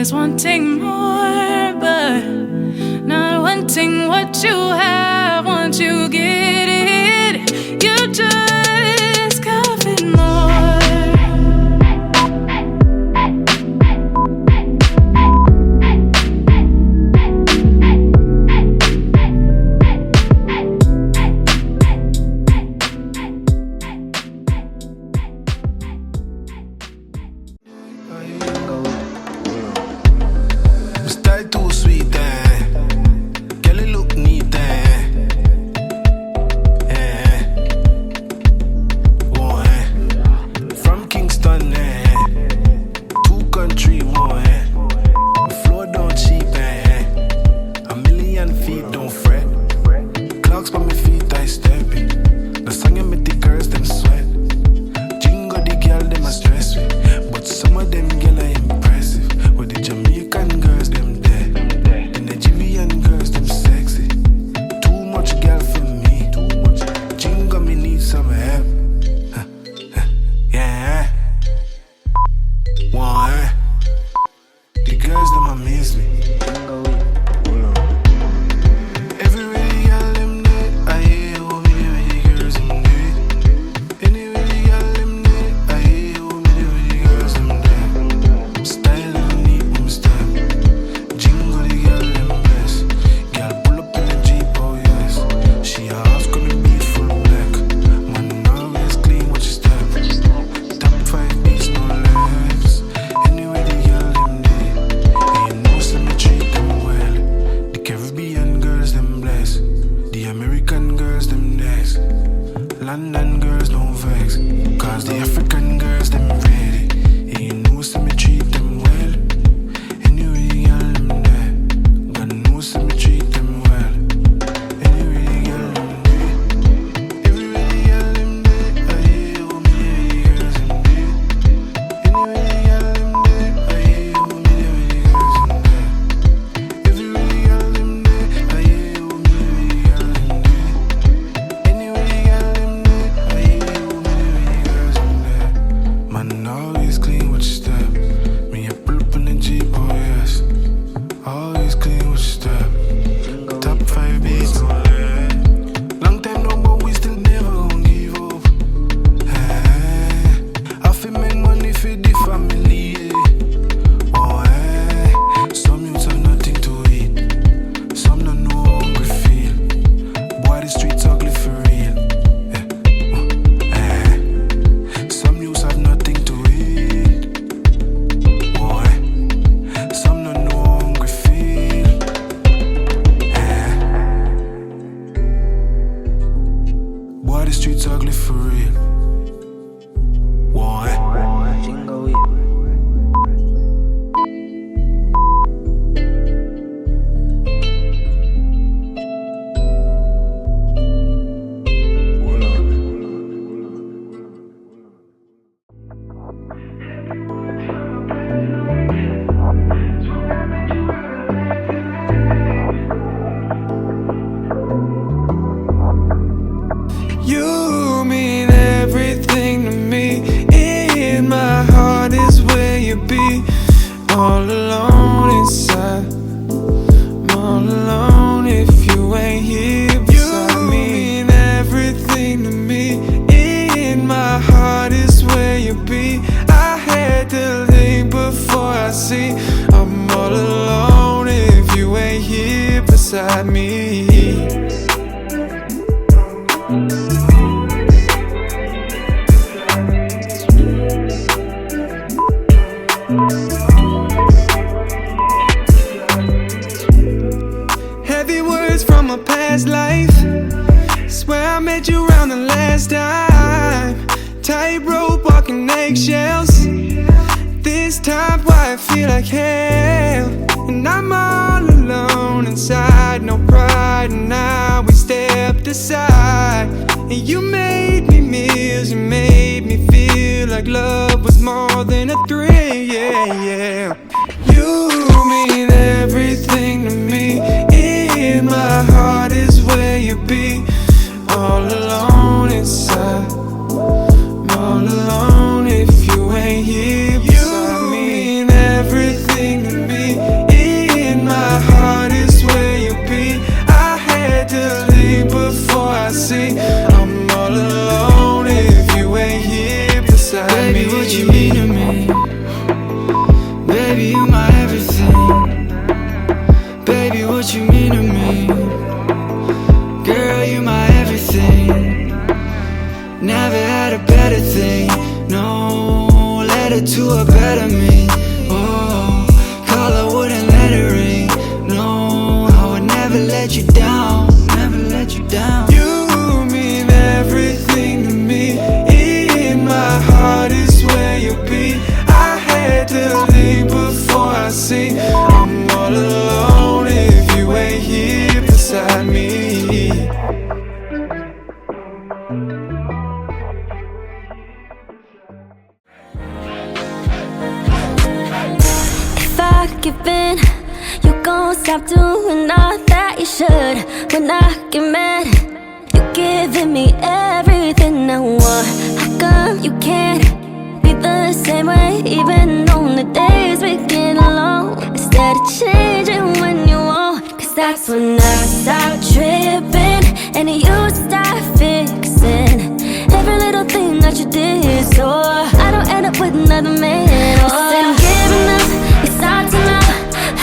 is wanting more, but not wanting what you have. Once you get it, you just covet more. All alone if you ain't here beside me. You mean everything to me. better me. Oh, color wouldn't let it ring. No, I would never let you down, never let you down. You mean everything to me. In my heart is where you'll be. I had to leave before I see. I'm all alone if you ain't here beside me. If I give in, you gon' stop doing all that you should. When I get mad, you giving me everything I want. How come you can't be the same way, even on the days we get along? Instead of changing when you want, cause that's when I stop tripping and you start fixing every little thing that you did, so I don't end up with another man. Oh, I said I'm giving up, it's hard to know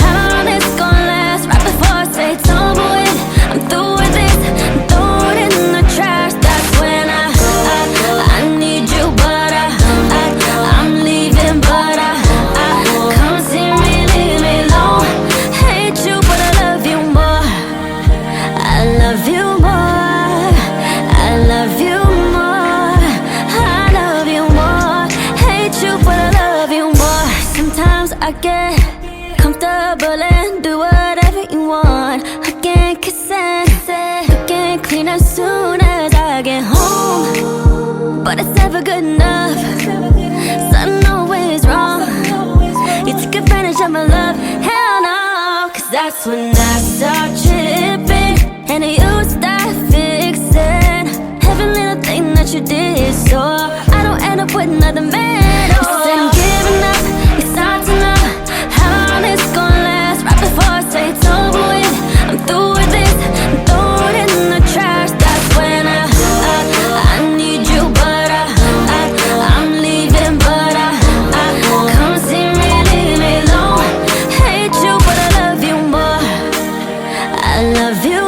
how long this gon' last. Right before I say it's over with, I'm through with this, I'm throw it in the trash. That's when I need you, but I'm leaving, but come see me, leave me alone. Hate you, but I love you more. I love you more. I love you more. I love you more. Hate you, but I love you more. Sometimes I get comfortable and do whatever you want. I can't kiss and you can't clean as soon as I get home, but it's never good enough. Something always wrong. You took advantage of my love. Hell no, cause that's when I start tripping and you start fixing every little thing that you did, so I don't end up with another man. Oh, I said I'm giving up, it's hard to know how long this gon' last. Right before I say it's over with, I'm through with this, I'm throw it in the trash. That's when I need you, but I'm leaving, but come see me, leave me alone. Hate you, but I love you more. I love you